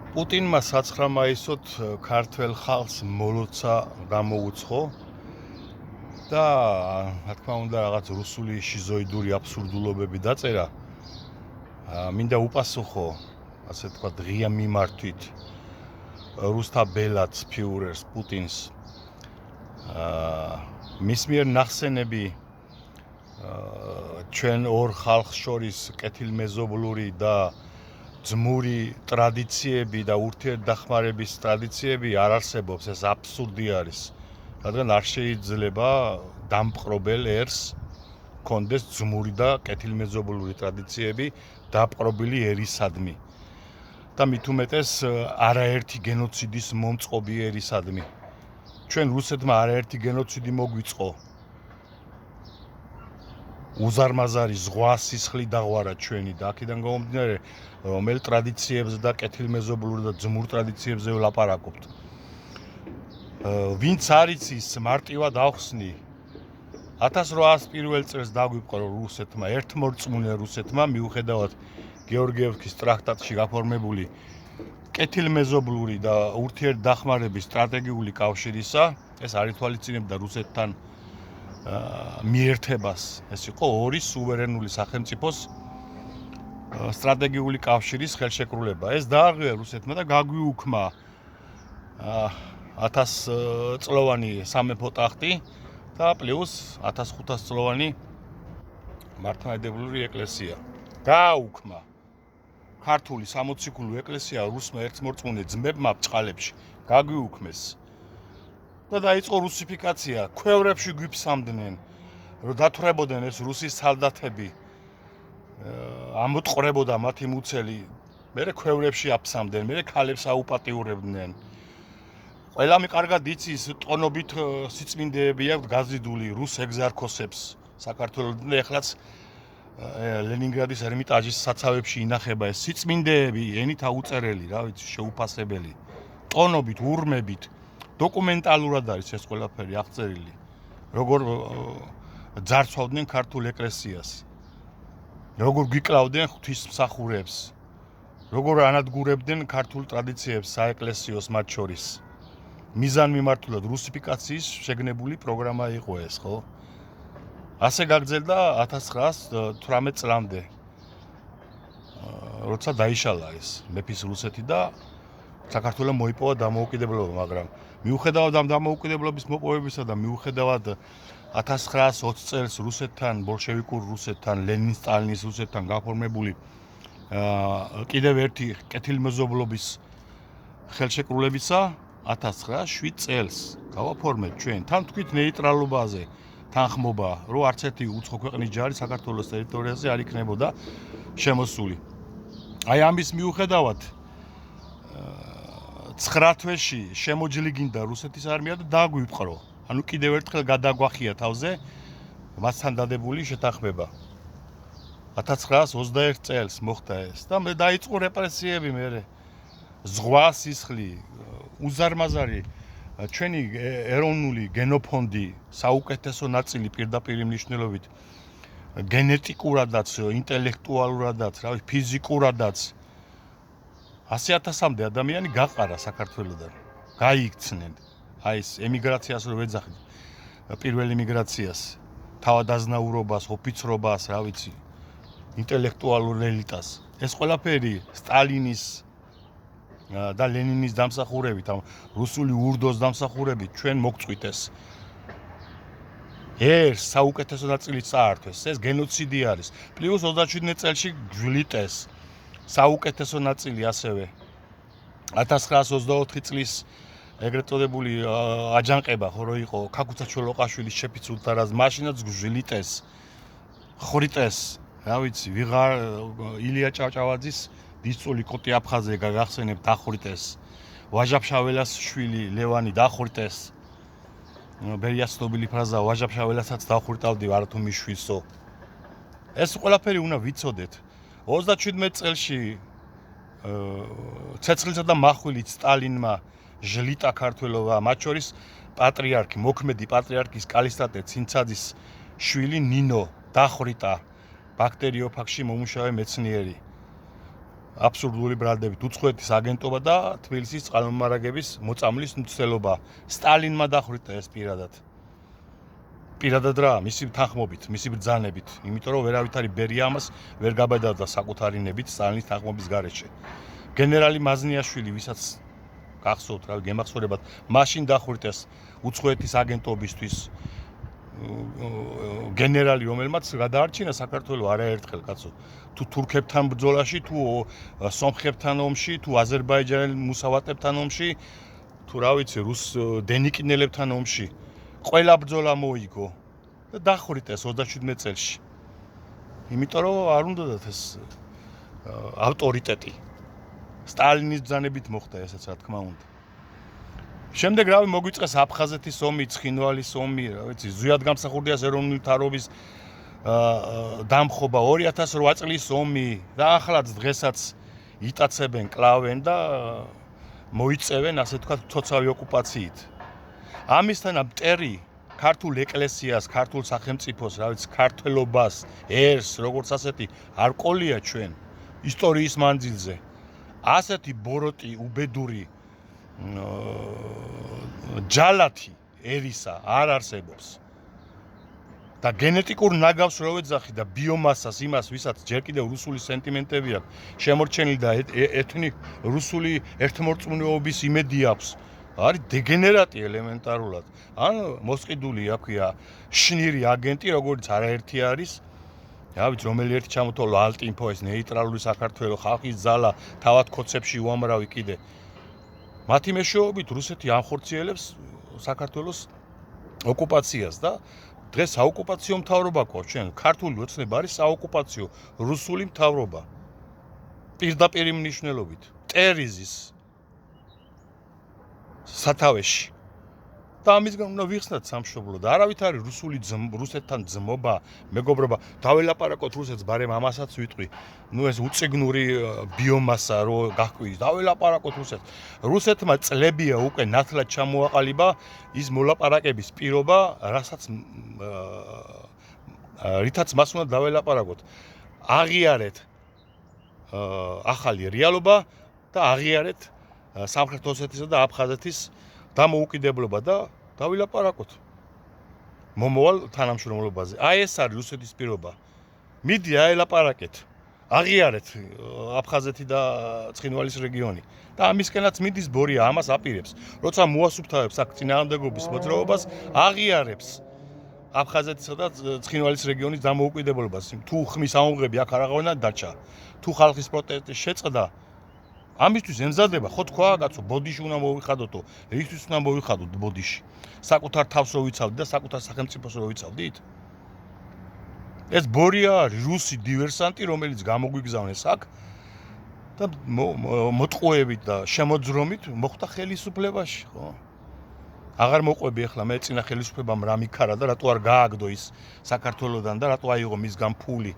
პუტინმა 9 მაისოთ ქართველ ხალხს მოლოცა გამოუცხო და რა თქმა უნდა რაღაც რუსული შიზოიდური აბსურდულობები დაწერა. მინდა უპასუხო, ასე თქვა, ღია მიმართვით რუსთა ბელად ფიურერს პუტინს. მის მიერ ნახსენები ჩვენ ორ ხალხს შორის კეთილმეზობლური და ძმური ტრადიციები და ურთიერთდახმარების ტრადიციები არ არსებობს, ეს აბსურდი არის. რადგან არ შეიძლება დამპყრობელ ერს კონდეს ძმური და კეთილმეზობლური ტრადიციები დაპყრობილი ერისადმი. და მით უმეტეს არაერთი გენოციდის მომწყობი ერისადმი. ჩვენ რუსეთმა არაერთი გენოციდი მოგვიწყო. უზარმაზარი ზღვა სისხლი დაღვარა ჩვენი და აქედან გამომდინარე რომელ ტრადიციებზე და კეთილმეზობლურ და ძმურ ტრადიციებზე ვლაპარაკობთ. ვინც არის ის მარტივად ახსნი 1801 წელს დაგვიწყო რუსეთმა, ერთმორწმუნე რუსეთმა მიუხედავად გეორგიევსკის ტრაქტატში გაფორმებული კეთილმეზობლური და ურთიერთდახმარების სტრატეგიული კავშირისა, ეს არ ითვალისწინებდა რუსეთთან მიერთებას. ეს იყო ორი სუვერენული სახელმწიფოს სტრატეგიული კავშირის ხელშეკრულება. ეს დაარღვია რუსეთმა და გაგვიუქმა 1000 წლოვანი სამეფო ტახტი და პლუს 1500 წლოვანი მართლმადიდებლური ეკლესია. გააუქმა ქართული სამოციქულო ეკლესია რუსმა ერთმორწმუნე ძმებმა ბჭყალებში გაგვიუქმეს. და დაიწყო რუსიფიკაცია, ქვევრებში გვიფსამდნენ, რომ დათვრებოდნენ ეს რუსის სალდათები, ამოტყრებოდა მათი მუცელი, მერე ქვევრებში აფსამდნენ, მერე ქალებს აუპატიურებდნენ. ყველამი კარგად იცის, ტონობით სიწმინდეები აქვს გაზიდული რუს ეგზარქოსებს საქართველოსთან და ეხლაც ლენინგრადის ერმიტაჟის საცავებში ინახება ეს სიწმინდეები, ენით აუწერელი, რა ვიცი, შეუფასებელი, ტონობით, ურმებით. დოკუმენტალურად არის ეს ყველაფერი აღწერილი, როგორ ძარცვავდნენ ქართულ ეკლესიას, როგორ გიკლავდნენ ღვთისმსახურებს, როგორ ანადგურებდნენ ქართულ ტრადიციებს საეკლესიოს მათ შორის. მიზანმიმართულად რუსიფიკაციის შეგნებული პროგრამა იყო ეს, ხო? ასე გაგრძელდა 1918 წლამდე, როცა დაიშალა ეს მეფის რუსეთი და საქართველოს მოიპოვა დამოუკიდებლობა, მაგრამ მიუხედავად ამ დამოუკიდებლობის მოპოვებისა და მიუხედავად 1920 წელს რუსეთთან, ბოლშევიკურ რუსეთთან, ლენინ-სტალინის რუსეთთან გაფორმებული კიდევ ერთი კეთილმეზობლობის ხელშეკრულებისა 1907 წელს გავაფორმეთ ჩვენ თან თქვით ნეიტრალობაზე, თანხმობა, რომ არც ერთი უცხო ქვეყნის ჯარი საქართველოს ტერიტორიაზე არ იქნებოდა შემოსული. აი ამის მიუხედავად 9 თვეში შემოჯლიგინდა რუსეთის არმია და დააგვიპყრო. ანუ კიდევ ერთხელ გადაგვახია თავზე მასთან დადებული შეთანხმება. 1921 წელს მოხდა ეს და მე დაიწყო რეპრესიები მერე. ზღვა სისხლი, უზარმაზარი ჩვენი ეროვნული გენოფონდი, საუკეთესო ნაწილი პირდაპირ მნიშვნელობით გენეტიკურადაც, ინტელექტუალურადაც, რა ვიცი, ფიზიკურადაც 100,000-მდე ადამიანი გაყარა საქართველოსდან. გაიქცნენ. აი ეს ემიგრაციას რო ვეძახით, პირველ ემიგრაციას, თავადაზნაურობას, ოფიცრობას, რა ვიცი, ინტელექტუალურ ელიტას. ეს ყველაფერი სტალინის და ლენინის დამსახურებით, ამ რუსული ურდოს დამსახურებით ჩვენ მოგწვით ეს. ეს საუკეთესო ნაწილი წაართვეს, ეს გენოციდი არის. პლუს 27 წელში გვლით ეს საუკეთესო ნაწილი ასევე 1924 წლის ეგრეთ წოდებული აჯანყება ხო რო იყო ქაქუცა ჩოლოყაშვილის შეფიცულთარაზ მაშინაც გვლიტეს ხრიტეს რა ვიცი ვიღარ ილია ჭავჭავაძის დისწული კოტი აფხაზე გაგახსენებთ დახვრიტეს ვაჟაფშაველას შვილი ლევანი დახვრიტეს ბერიას ცნობილი ფრაზა ვაჟაფშაველასაც დახვრიტავდი არათუ მიშვილსო ეს ყველაფერი უნდა ვიცოდეთ 37 წელში ცეცხლისა და מחვილით სტალინმა ჟლიტა ქართველობა, მათ შორის პატრიარქი, მოქმედი პატრიარქის კალისტატე ცინცაძის შვილი ნინო დახვრიტა ბაქტერიოფაგში მომუშავე მეცნიერი. აბსურდული ბრალდებით უცხოეთის აგენტობა და თბილისის წყალმომარაგების მოწამვლის მცდელობა. სტალინმა დახვრიტა ეს პირადად რა, მისი თანხმობით, მისი ბრძანებით, იმიტომ რომ ვერავითარი ბერი ამას ვერ გაბედავდა საკუთარი ნებით სტალინის თანხმობის გარეშე. გენერალი მაზნიაშვილი, ვისაც გახსოვთ რა, გემახსოვრებათ, მაშინ დახვრიტეს უცხოეთის აგენტობისთვის გენერალი, რომელმაც გადაარჩინა საქართველოს არაერთხელ, კაცო. თუ თურქებთან ბრძოლაში, თუ სომხებთან ომში, თუ აზერბაიჯანელ მუსავატებთან ომში, თუ რა ვიცი, რუს დენიკინელებთან ომში, ყველა ბრძოლა მოიგო და დახვრიტეს 27 წელს. იმიტომ რომ არ უნდათ ეს ავტორიტეტი. სტალინის ბრძანებით მოხდა ესაც, რა თქმა უნდა. შემდეგ რავი მოგვიწყეს აფხაზეთის ომი, ცხინვალის ომი, რა ვიცი, ზვიად გამსახურდიას ეროვნული თარობის დამხობა, 2008 წლის ომი და ახლაც დღესაც იტაცებენ, კლავენ და მოიწევენ, ასე ვთქვათ, თოცავი ოკუპაციით. ამისთანა მტერი ქართულ ეკლესიას, ქართულ სახელმწიფოს, რა ვიცი, ქართველობას, ერს, როგორც ასეთი არ ყოლია ჩვენ ისტორიის მანძილზე. ასეთი ბოროტი, უბედური ჯალათი ერისა არ არსებობს. და გენეტიკურ ნაგავს რო ეძახი და ბიომასას იმას, ვისაც ჯერ კიდევ რუსული სენტიმენტები აქვს, შემორჩენილი და რუსული ერთმორწმუნეობის იმედი აქვს. არის დეგენერატი ელემენტარულად. ან მოსყიდული აქვია შნირი აგენტი, როგორც არაერთი არის. რა ვიცი, რომელი ერთი ჩამოთვალო ალტინფო, ეს ნეიტრალური საქართველოს ხალხის ძალა, თავად კოცებში უამრავი კიდე. მათი მეშვეობით რუსეთი ამხორციელებს საქართველოს ოკუპაციას და დღეს საოკუპაციო მთავრობა ყავს ჩვენ. ქართული ოცნება არის საოკუპაციო რუსული მთავრობა. პირდაპირ მნიშვნელობით. ტერიზის სათავეში. და ამისგან უნდა ვიხსნათ სამშობლო და არავით არის რუსეთთან ძმობა, მეგობრობა. დაველაპარაკოთ რუსეთს, ბარემ ამასაც ვიტყვი. ეს უწიგნური ბიომასა რო გაჰკვირს, დაველაპარაკოთ რუსეთს. რუსეთმა წლებია უკვე ნათლად ჩამოაყალიბა ის მოლაპარაკების პირობა, რითაც მას უნდა დაველაპარაკოთ. აღიარეთ ახალი რეალობა და აღიარეთ სამხრეთ ოსეთისა და აფხაზეთის დამოუკიდებლობა და დავილაპარაკოთ მომავალ თანამშრომლობაზე. აი ეს არის რუსეთის პირობა. მიდი აელაპარაკეთ. აღიარეთ აფხაზეთი და ცხინვალის რეგიონი. და ამისკენაც მიდის ბორია, ამას აპირებს. როცა მოასუფთავებს აქ წინააღმდეგობის მოძრაობას, აღიარებს აფხაზეთისა და ცხინვალის რეგიონის დამოუკიდებლობას. თუ ხმის აუნღები აქ არ აღავნა დარჩა. თუ ხალხის პროტესტი შეწყდა, ამისთვის ემზადება, ხო თქვა, კაცო, ბოდიში უნდა მოვიხადოთო. რისთვის უნდა მოვიხადოთ ბოდიში? საკუთარ თავს რო ვიცავდით და საკუთარ სახელმწიფოს რო ვიცავდით? ეს ბორია არის რუსი დივერსანტი, რომელიც გამოგვიგზავნეს აქ და მოტყუებით და შემოძრომით მოხვდა ხელისუფლებაში, ხო? აღარ მოყვები ახლა მე წინა ხელისუფლებამ რა მიქარა და რატო არ გააგდო ის საქართველოსდან და რატო აიღო მისგან ფული?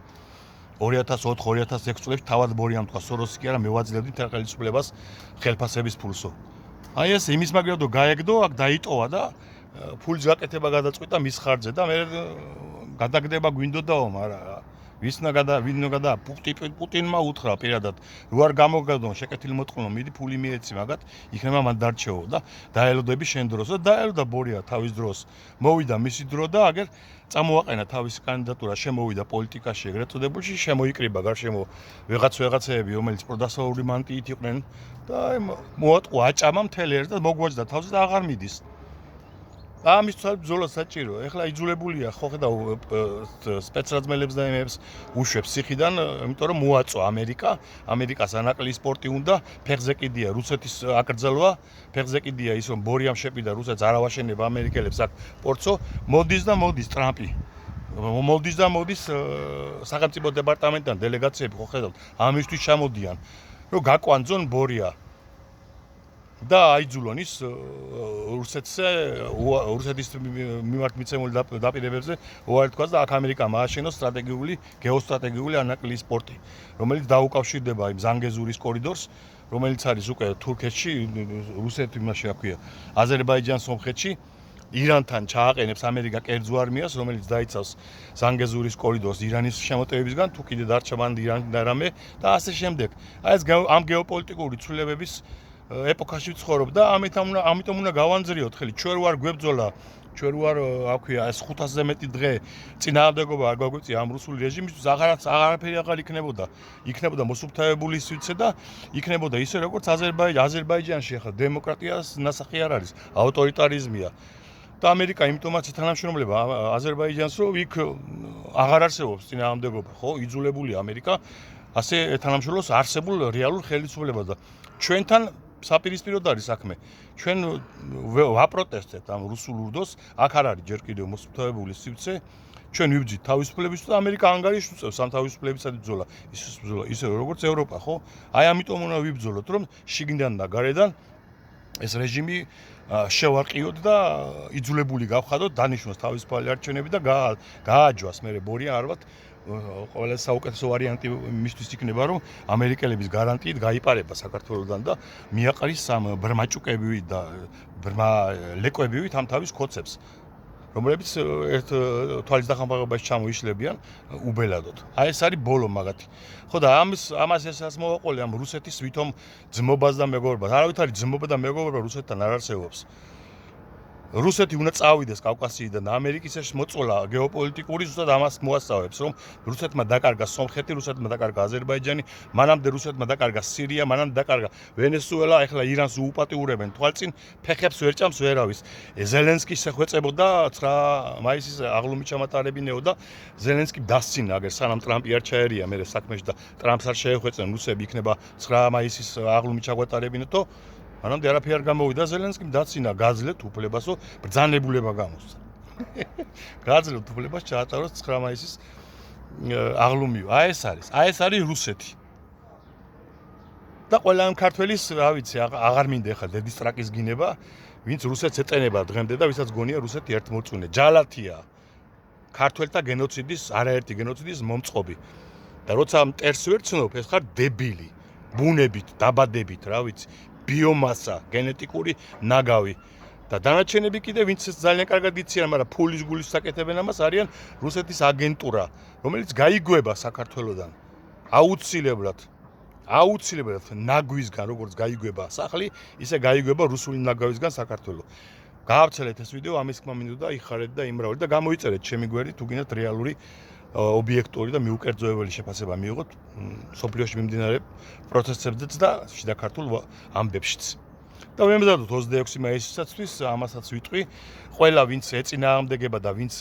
2004-2006 წლებში თავად ბორიამ თქვა სოროსი კი არა, მე ვაძლევდი თელ ხელისუფლებას ხელფასების ფულსო. აი ეს იმის მაგრად გაეგდო, აქ დაიტოვა და ფულის გაკეთება გადაწყვიტა მის ხარჯზე და მე გადაგდება გვინდოდაო, მაგრამ ვინ უნდა პუტინმა უთხრა პირადად, რო არ გამოგადონ შეკეთილი მოტყუნა, მიდი ფული მიეცი მაგათ, იქნება მან დარჩეო და დაელოდები შენ დროს და დაელოდა ბორია თავის დროს. მოვიდა მისი დრო და აგერ წამოაყენა თავისი კანდიდატურა, შემოვიდა პოლიტიკაში ეგრეთ წოდებულში, შემოიკრიბა გარშემო ვიღაცეები, რომელიც პროდასალური მანტიით იყვნენ და მოატყუა აჭამა მთელი ერთ და მოგვაჯდა თავზე და აღარ მიდის. ამისთვის ბრძოლა საჭირო. ეხლა იძულებულია ხო ხედავ სპეცრაზმელებს და იმებს უშვებს ციხიდან, იმიტომ რომ მოაწვა ამერიკას ანაკლი სპორტი უნდა, ფეხზე კიდია რუსეთის აკრძალვა, ფეხზე კიდია ის რომ ბორიამ შეპირდა რუსეთს არ ავაშენებ ამერიკელებს აქ პორცო, მოდის ტრამპი. მოდის სახელმწიფო დეპარტამენტიდან დელეგაციები ხო ხედავთ, ამისთვის ჩამოდიან, რომ გაკვანძონ ბორია. და აიძულონ ის რუსეთის მიმართ მიცემული დაპირებებზე უარი თქვას და აქ ამერიკამ ააშენოს გეოსტრატეგიული ანაკლი სპორტი, რომელიც დაუკავშირდება იმ ზანგეზურის კორიდორს, რომელიც არის უკვე თურქეთში, რუსეთი იმაში აქვია, აზერბაიჯანს, სომხეთში ირანთან ჩააყენებს ამერიკა კერძო არმიას, რომელიც დაიცავს ზანგეზურის კორიდორს ირანის შემოტევებისგან, თუ კიდე დარჩა მან ირანი და რამე და ასე შემდეგ. აი ეს ამ გეოპოლიტიკური ცვლილებების ეპოქაში ვცხოვრობ და ამიტომ უნდა გავანძრიოთ ხელი. ჩვენ ვარ გვებძოლა, ჩვენ ვარ აქვია ეს 500-ზე მეტი დღე წინააღმდეგობა არ გაგვიწია ამ რუსული რეჟიმისთვის, აღარაფერი აღარ იქნებოდა. იქნებოდა მოსუფთავებული სივრცე და იქნებოდა ისე როგორც აზერბაიჯანში ახლა დემოკრატიას ნასახი არ არის, ავტორიტარიზმია. და ამერიკა იმიტომაც თანამშრომლება აზერბაიჯანს, რომ იქ აღარ არსებობს წინააღმდეგობა, ხო? იძულებული ამერიკა ასე თანამშრომლობს არსებულ რეალურ ხელისუფლებას და ჩვენთან საპირისპიროდ არის საქმე. ჩვენ ვაპროტესტებთ ამ რუსულ ურდოს, აქ არ არის ჯერ კიდევ მოსუფთავებული სივრცე. ჩვენ ვიბძით თავისუფლების და ამერიკა ანგარიშს უწევს ამ თავისუფლებისადმი ბრძოლა. ისე როგორც ევროპა, ხო? აი ამიტომ უნდა ვიბრძოლოთ, რომ შიგნიდან და გარედან ეს რეჟიმი შევარყიოთ და იძულებული გავხადოთ დანიშნოს თავისუფალი არჩევნები და გააჯვას მე ბორია არვათ ყველა საუკეთესო ვარიანტი მისთვის იქნება რომ ამერიკელების გარანტიით გაიპარება საქართველოსდან და მიაყრის ამ ბრმაჭუკებივით და ბრმალეკვებივით ამ თავის ქოცებს რომლებიც ერთ თვალის დახამბაღებაში ჩამოიშლებიან უბელადოდ. აი ეს არის ბოლო მაგათი. ხო და ამას ესაც მოვაყოლე ამ რუსეთის ვითომ ძმობას და მეგობრობას. არავით არის ძმობა და მეგობრობა რუსეთთან არ არსებობს. რუსეთი უნდა წავიდეს კავკასიიდან და ამერიკის ეს მოწოლა გეოპოლიტიკური ზუსტად ამას მოასწავებს, რომ რუსეთმა დაკარგა სომხეთი, რუსეთმა დაკარგა აზერბაიჯანი, მანამდე რუსეთმა დაკარგა სირია, მანამდე დაკარგა ვენესუელა, ახლა ირანს უპატიურებენ თვალწინ, ფეხებს ვერ ჭამს ვერავის. ზელენსკი შეხვეწებოდა 9 მაისის აღლუმი ჩამატარებინეო და ზელენსკი დასცინა, აგერ სანამ ტრამპი არ ჩაერია მერე საქმეში და ტრამპს არ შეეხვეწენ რუსები იქნება 9 მაისის აღლუმი ჩაგვატარებინეთო მანამდე არაფერი არ გამოვიდა ზელენსკიმ დაცინა გაძლევთ უფლებასო ბრძანებულება გამოსცა. გაძლევთ უფლებას ჩაატაროს 9 მაისის აღლუმი. აი ეს არის რუსეთი. და ყველა ამ ქართველის, რა ვიცი, აღარ მინდა ახლა დედის ტრაკის გინება, ვინც რუსეთს ეწენება დღემდე და ვისაც გონია რუსეთი ერთმორწმუნე. ჯალათია. ქართველთა გენოციდის, არაერთი გენოციდის მომწყობი. და როცა მტერს ვერ ცნობ, ეს ხარ დებილი. ბუნებით, დაბადებით, რა ვიცი. ბიომასა, გენეტიკური ნაგავი და დანარჩენები კიდე ვინც ძალიან კარგად იციან, მაგრამ ფულის გულის საკეთებენ ამას არიან რუსეთის აგენტურა, რომელიც გაიგובה საქართველოსდან. აუცილებლად ნაგვისგან, როგორც გაიგובה სახლი, ისე გაიგובה რუსული ნაგავისგან საქართველოს. გაავრცელეთ ეს ვიდეო, ამის ხმა მინდოდა იხარეთ და იმრავლეთ და გამოიწერეთ ჩემი გვერდით, თუ გინდათ რეალური ობიექტური და მიუკერძოებელი შეფასება მიიღოთ სოფლიოში მიმდინარე პროცესებზეც და შიდა ქართულ ამბებშიც. და მემზადოთ 26 მაისისათვის ამასაც ვიტყვი, ყველა ვინც ეწინააღმდეგება და ვინც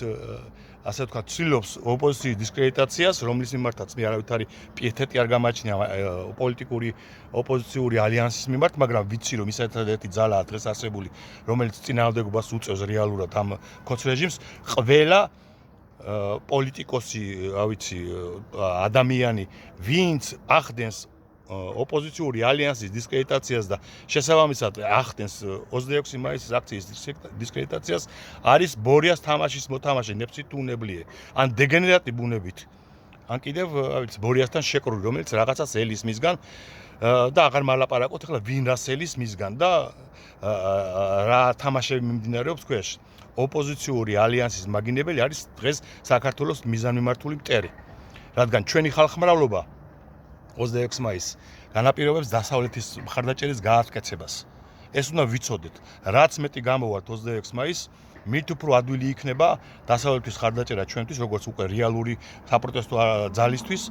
ასე ვთქვათ, ცდილობს ოპოზიციის დისკრედიტაციას, რომლის მიმართაც მე არავითარი პიეთეტი არ გამაჩნია პოლიტიკური ოპოზიციური ალიანსის მიმართ, მაგრამ ვიცი რომ ის ერთადერთი ძალაა დღეს არსებული, რომელიც წინააღმდეგობას უწევს რეალურად ამ ქოც რეჟიმს, ყველა პოლიტიკოსი, რა ვიცი, ადამიანი, ვინც ახდენს ოპოზიციური ალიანსის დისკრედიტაციას და შესაბამისად ახდენს 26 მაისის აქციის დისკრედიტაციას, არის ბორიას თამაშის მოთამაშე, ნებსიტუნებლიე, ან დეგენერატი ბუნებით. ან კიდევ, რა ვიცი, ბორიასთან შეკრული, რომელიც რაღაცას ელის მისგან და აღარ მალაპარაკოთ, ახლა ვინ რას ელის მისგან და რა თამაშები მიმდინარეობს ქვეშ. ოპოზიციური ალიანსის მაგინებელი არის დღეს საქართველოს მიზანმიმართული მტერი. რადგან ჩვენი ხალხმრავლობა 26 მაისს განაპირობებს დასავლეთის მხარდაჭერის გააცკეცებას. ეს უნდა ვიცოდეთ. რაც მეტი გამოვართ 26 მაისს, მით უფრო ადვილი იქნება დასავლეთის მხარდაჭერა ჩვენთვის, როგორც უკვე რეალური საპროტესტო ძალისთვის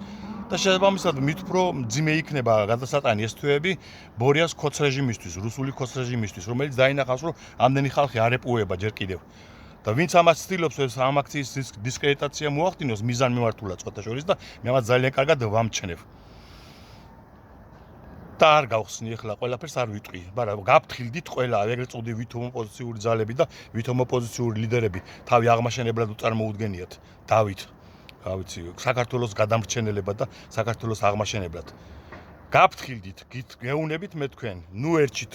და შესაბამისად მით უფრო მძიმე იქნება გადასატანი ეს თვეები ბორიას ქოც რეჟიმისთვის, რუსული ქოც რეჟიმისთვის, რომელიც დაინახავს, რომ ამდენი ხალხი არ ეპუება ჯერ კიდევ. და ვინც ამას ცდილობს ამ აქციის დისკრედიტაცია მოახდინოს მიზანმიმართულად სხვათა შორის და მე ამას ძალიან კარგად ვამჩნევ. და არ გავხსნი ახლა ყველაფერს არ ვიტყვი, მაგრამ გაფრთხილდით ყველა, ეგრეთ წოდი ვითომ ოპოზიციური ძალები და ვითომ ოპოზიციური ლიდერები თავი აღმაშენებლად უწარმოუდგენიათ დავით, რა ვიცი, საქართველოს გადამრჩენელებად და საქართველოს აღმაშენებლად. გაფრთხილდით, გეუნებით მე თქვენ, ნუ ერჩით.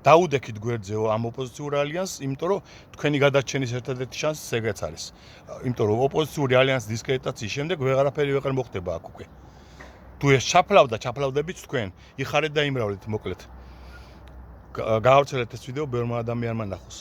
დაუდექით გვერდზე ამ ოპოზიციურ ალიანსს, იმიტომ რომ თქვენი გადარჩენის ერთადერთი შანსი ეგეც არის. იმიტომ რომ ოპოზიციური ალიანსის დისკრედიტაციის შემდეგ ვეღარაფერი ვეღარ მოხდება აქ უკვე. თუ ეს ჩაფლავდებით თქვენ, იხარეთ და იმრავლეთ მოკლედ. გაავრცელეთ ეს ვიდეო ბევრმა ადამიანმა ნახოს.